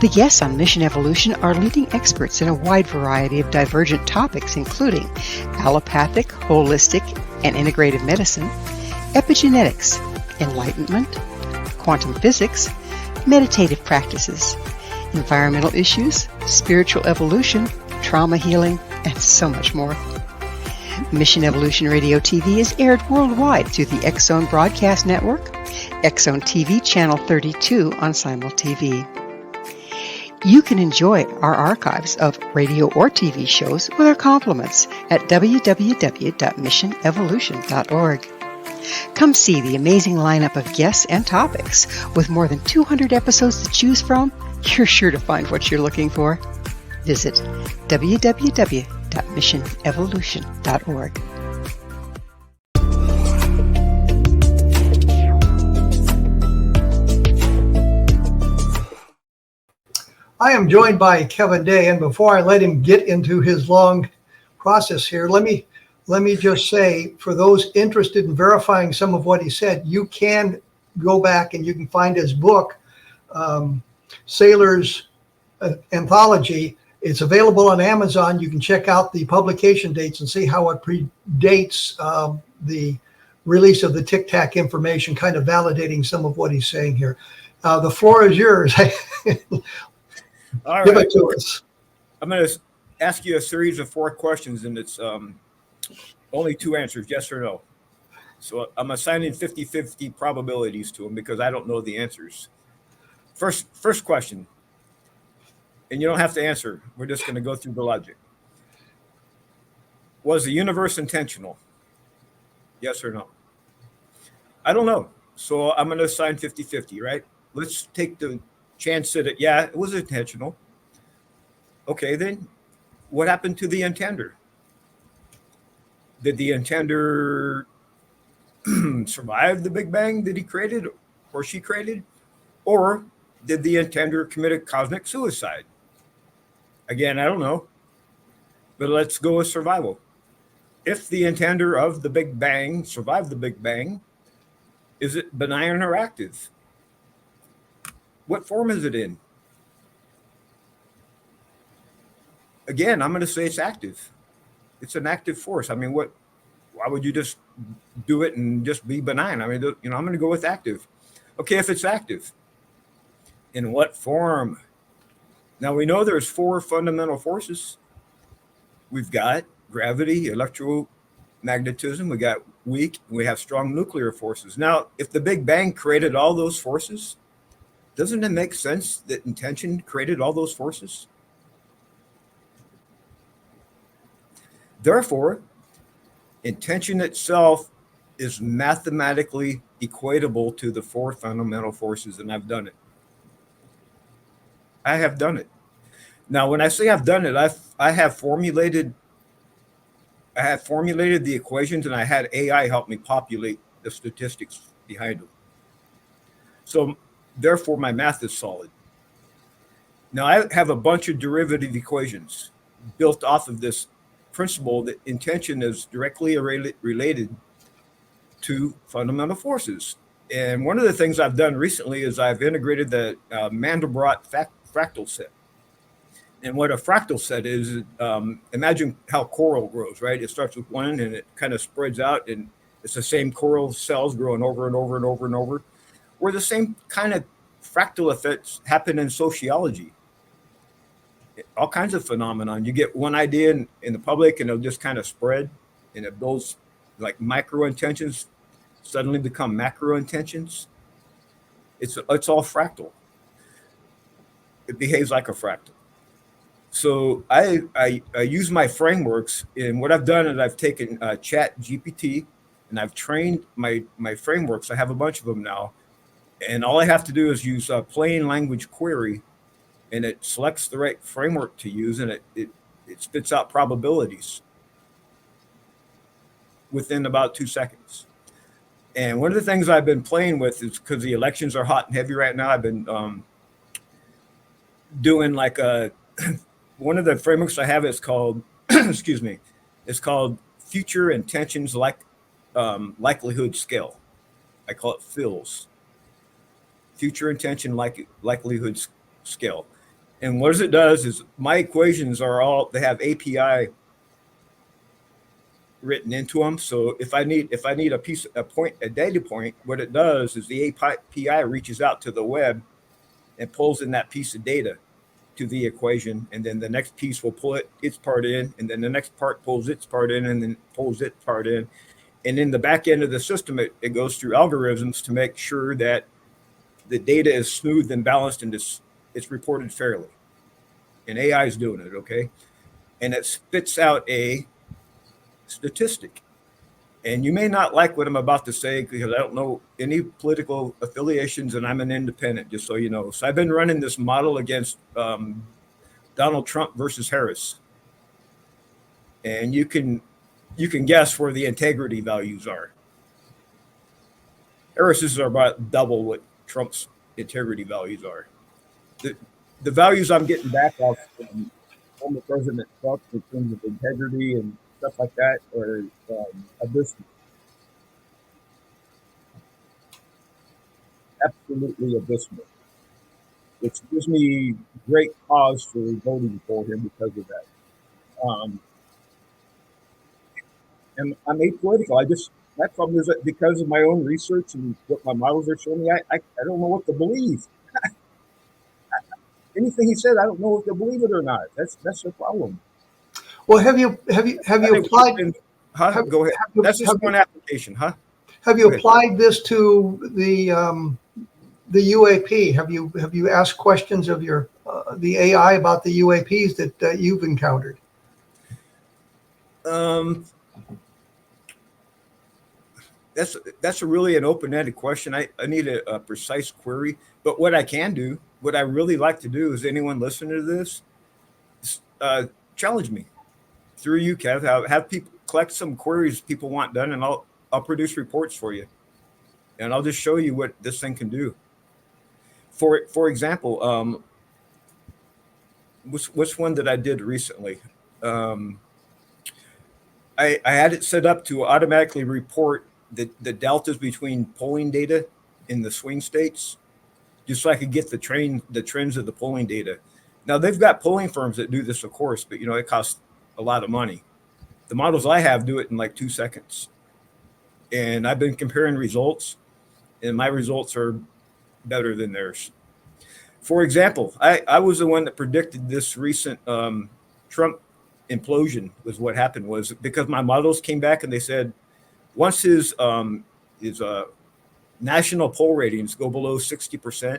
Speaker 6: The guests on Mission Evolution are leading experts in a wide variety of divergent topics, including allopathic, holistic, and integrative medicine, epigenetics, enlightenment, quantum physics, meditative practices, environmental issues, spiritual evolution, trauma healing, and so much more. Mission Evolution Radio TV is aired worldwide through the X-Zone Broadcast Network, X-Zone TV Channel 32 on Simul TV. You can enjoy our archives of radio or TV shows with our compliments at www.missionevolution.org. Come see the amazing lineup of guests and topics. With more than 200 episodes to choose from, you're sure to find what you're looking for. Visit www.missionevolution.org.
Speaker 2: I am joined by Kevin Day, and before I let him get into his long process here, let me just say, for those interested in verifying some of what he said, you can go back and you can find his book, Sailor's Anthology. It's available on Amazon. You can check out the publication dates and see how it predates the release of the Tic Tac information, kind of validating some of what he's saying here. The floor is yours.
Speaker 3: All right.
Speaker 2: Give it to us.
Speaker 3: I'm going to ask you a series of 4 questions, and it's only 2 answers, yes or no. So I'm assigning 50-50 probabilities to them because I don't know the answers. First question, and you don't have to answer. We're just going to go through the logic. Was the universe intentional? Yes or no? I don't know. So I'm going to assign 50-50, right? Let's take the chance that it was intentional. Okay, then what happened to the intender? Did the intender survive the Big Bang that he created or she created? Or did the intender commit a cosmic suicide? Again, I don't know. But let's go with survival. If the intender of the Big Bang survived the Big Bang, is it benign or active? What form is it in? Again, I'm going to say it's active. It's an active force. I mean, why would you just do it and just be benign? I mean, I'm going to go with active. Okay, if it's active, in what form? Now, we know there's 4 fundamental forces. We've got gravity, electromagnetism, we got weak, we have strong nuclear forces. Now, if the Big Bang created all those forces, doesn't it make sense that intention created all those forces? Therefore, intention itself is mathematically equatable to the 4 fundamental forces, and I've done it. I have done it. Now, when I say I've done it, I have formulated the equations, and I had AI help me populate the statistics behind them. So therefore, my math is solid. Now, I have a bunch of derivative equations built off of this principle that intention is directly related to fundamental forces. And one of the things I've done recently is I've integrated the Mandelbrot fractal set. And what a fractal set is, imagine how coral grows, right? It starts with 1 and it kind of spreads out, and it's the same coral cells growing over and over and over and over. Where the same kind of fractal effects happen in sociology. All kinds of phenomenon. You get one idea in the public and it'll just kind of spread, and it builds like micro intentions suddenly become macro intentions. It's all fractal. It behaves like a fractal. So I use my frameworks, and what I've done is I've taken Chat GPT and I've trained my frameworks. I have a bunch of them now And all I have to do is use a plain language query, and it selects the right framework to use, and it spits out probabilities within about 2 seconds. And one of the things I've been playing with is, because the elections are hot and heavy right now, I've been doing like one of the frameworks I have is called, excuse me, it's called Future Intentions Likelihood Scale. I call it FILS. Future Intention Likelihood Scale. And what it does is my equations they have API written into them. So if I need a data point, what it does is the API reaches out to the web and pulls in that piece of data to the equation, and then the next piece will pull its part in, and then the next part pulls its part in, and then pulls its part in. And in the back end of the system, it goes through algorithms to make sure that the data is smooth and balanced, and it's reported fairly. And AI is doing it, okay? And it spits out a statistic. And you may not like what I'm about to say, because I don't know any political affiliations, and I'm an independent, just so you know. So I've been running this model against Donald Trump versus Harris. And you can guess where the integrity values are. Harris's are about double what Trump's integrity values are. The values I'm getting back off from former President Trump in terms of integrity and stuff like that are abysmal. Absolutely abysmal. Which gives me great cause for voting for him because of that. And I'm apolitical. My problem is that because of my own research and what my models are showing me, I don't know what to believe. Anything he said, I don't know if to believe it or not. That's the problem.
Speaker 2: Well, have you applied?
Speaker 3: Go ahead. That's just one application, huh?
Speaker 2: Have you applied this to the UAP? Have you asked questions of the AI about the UAPs that you've encountered?
Speaker 3: That's really an open-ended question. I need a precise query. But what I really like to do is, anyone listening to this, challenge me through you, Kev. Have people collect some queries people want done, and I'll produce reports for you, and I'll just show you what this thing can do. For example, what's one that I did recently? I had it set up to automatically report the deltas between polling data in the swing states, just so I could get the trends of the polling data. Now, they've got polling firms that do this, of course, but it costs a lot of money. The models I have do it in like 2 seconds. And I've been comparing results, and my results are better than theirs. For example, I was the one that predicted this recent Trump implosion. Was what happened was, because my models came back and they said once his national poll ratings go below 60%,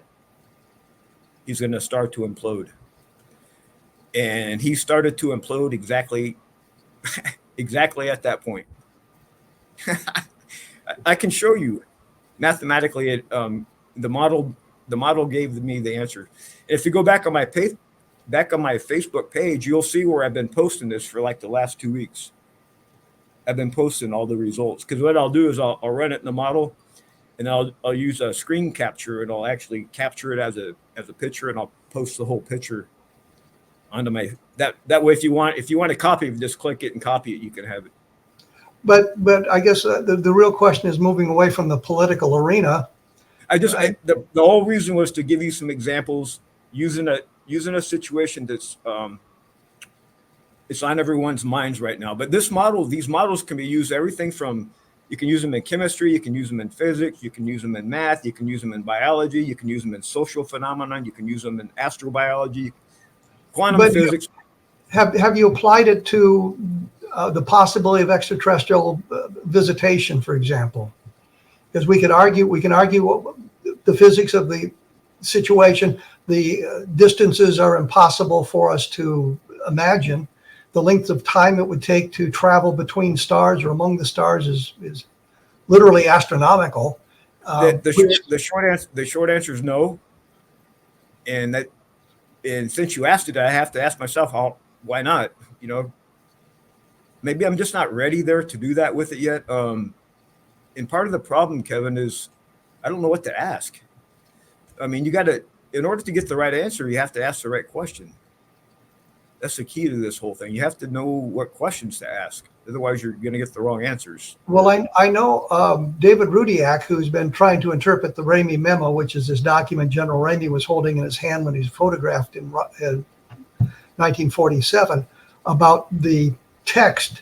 Speaker 3: he's going to start to implode. And he started to implode exactly at that point. I can show you mathematically. The model gave me the answer. If you go back on my Facebook page, you'll see where I've been posting this for like the last 2 weeks. I've been posting all the results, because what I'll do is I'll run it in the model, and I'll use a screen capture, and I'll actually capture it as a picture, and I'll post the whole picture onto my that way. If you want a copy, just click it and copy it. You can have it.
Speaker 2: But I guess the real question is moving away from the political arena.
Speaker 3: The whole reason was to give you some examples using a situation that's it's on everyone's minds right now. But these models can be used everything from, you can use them in chemistry, you can use them in physics, you can use them in math, you can use them in biology, you can use them in social phenomena, you can use them in astrobiology, quantum physics.
Speaker 2: Have you applied it to the possibility of extraterrestrial visitation, for example? Because we can argue the physics of the situation. The distances are impossible for us to imagine. The length of time it would take to travel between stars or among the stars is literally astronomical.
Speaker 3: The short answer is no. And since you asked it, I have to ask myself, why not? You know, maybe I'm just not ready there to do that with it yet. And part of the problem, Kevin, is I don't know what to ask. I mean, in order to get the right answer, you have to ask the right question. That's the key to this whole thing. You have to know what questions to ask. Otherwise, you're going to get the wrong answers.
Speaker 2: Well, I know David Rudiak, who's been trying to interpret the Ramey memo, which is this document General Ramey was holding in his hand when he was photographed in 1947, about the text.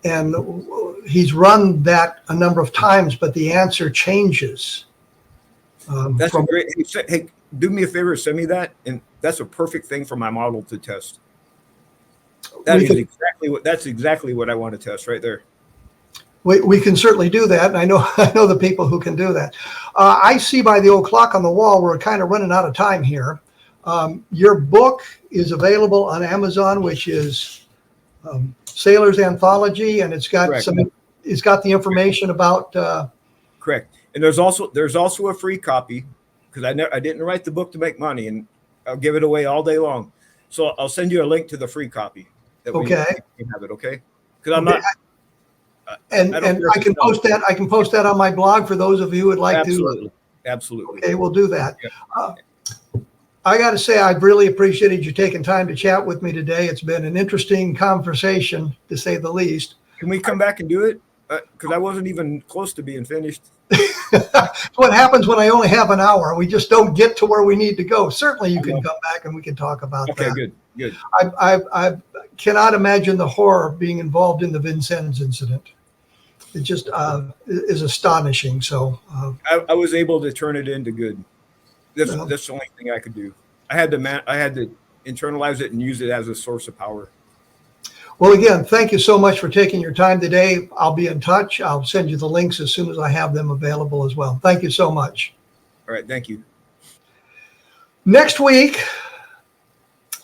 Speaker 2: And he's run that a number of times, but the answer changes.
Speaker 3: That's a great. Hey, do me a favor, send me that, and that's a perfect thing for my model to test. That's exactly what I want to test right there.
Speaker 2: We can certainly do that, and I know the people who can do that. I see by the old clock on the wall we're kind of running out of time here. Your book is available on Amazon, which is Sailor's Anthology, and it's got
Speaker 3: Correct.
Speaker 2: It's got the information about.
Speaker 3: Correct, and there's also a free copy, because I didn't write the book to make money, and I'll give it away all day long. So I'll send you a link to the free copy.
Speaker 2: Okay.
Speaker 3: We can have it, okay? Because I'm not.
Speaker 2: And I can post that. I can post that on my blog for those of you who would like to.
Speaker 3: Absolutely.
Speaker 2: Okay, we'll do that.
Speaker 3: Yeah.
Speaker 2: I got to say, I've really appreciated you taking time to chat with me today. It's been an interesting conversation, to say the least.
Speaker 3: Can we come back and do it? Because I wasn't even close to being finished.
Speaker 2: What happens when I only have an hour? We just don't get to where we need to go. Certainly, you can come back and we can talk about that.
Speaker 3: Okay, good.
Speaker 2: I cannot imagine the horror of being involved in the Vincennes incident. It just is astonishing. So
Speaker 3: I was able to turn it into good. That's the only thing I could do. I had to internalize it and use it as a source of power.
Speaker 2: Well, again, thank you so much for taking your time today. I'll be in touch. I'll send you the links as soon as I have them available as well. Thank you so much.
Speaker 3: All right, thank you.
Speaker 2: Next week,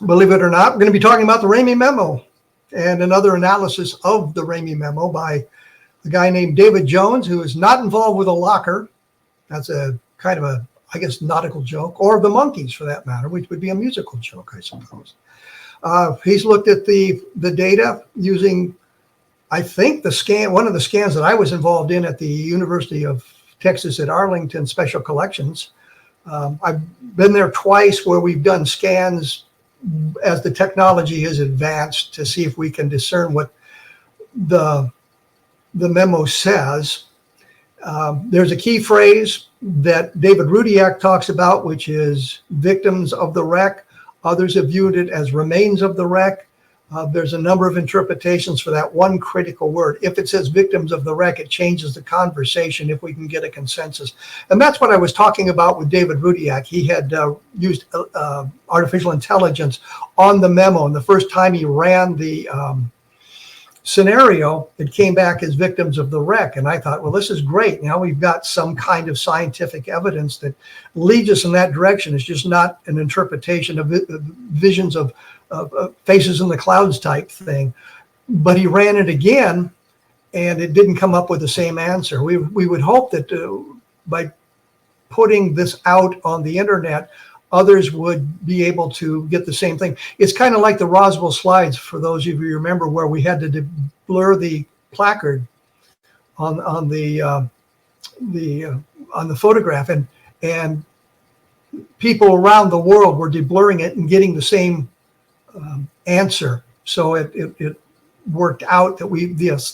Speaker 2: believe it or not, we're going to be talking about the Ramey memo and another analysis of the Ramey memo by a guy named David Jones, who is not involved with a locker. That's a kind of a, I guess, nautical joke, or the monkeys for that matter, which would be a musical joke, I suppose. He's looked at the data using, I think, one of the scans that I was involved in at the University of Texas at Arlington Special Collections. I've been there twice where we've done scans as the technology has advanced to see if we can discern what the memo says. There's a key phrase that David Rudiak talks about, which is victims of the wreck. Others have viewed it as remains of the wreck. There's a number of interpretations for that one critical word. If it says victims of the wreck, it changes the conversation if we can get a consensus. And that's what I was talking about with David Rudiak. He had used artificial intelligence on the memo. And the first time he ran the scenario, it came back as victims of the wreck. And I thought, well, this is great. Now we've got some kind of scientific evidence that leads us in that direction. It's just not an interpretation of visions of faces in the clouds type thing. But he ran it again, and it didn't come up with the same answer. We would hope that by putting this out on the internet, others would be able to get the same thing. It's kind of like the Roswell slides, for those of you who remember, where we had to blur the placard on the photograph, and people around the world were deblurring it and getting the same answer. So it worked out that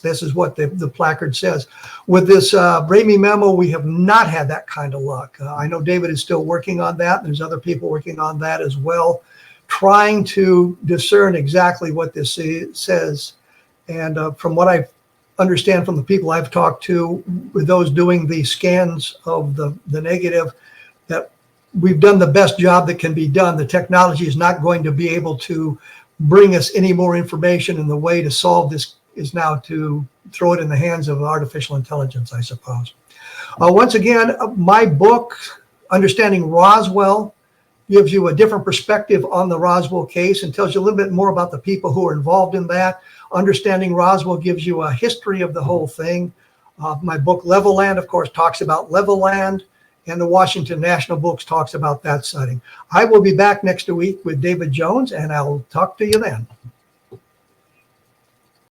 Speaker 2: this is what the placard says. With this Ramey memo, we have not had that kind of luck. I know David is still working on that. There's other people working on that as well, trying to discern exactly what this says. And from what I understand from the people I've talked to, with those doing the scans of the negative, that we've done the best job that can be done. The technology is not going to be able to bring us any more information, and the way to solve this is now to throw it in the hands of artificial intelligence, I suppose. Once again, my book, Understanding Roswell, gives you a different perspective on the Roswell case and tells you a little bit more about the people who are involved in that. Understanding Roswell gives you a history of the whole thing. My book, Level Land, of course, talks about level land, and the Washington National Books talks about that setting. I will be back next week with David Jones, and I'll talk to you then.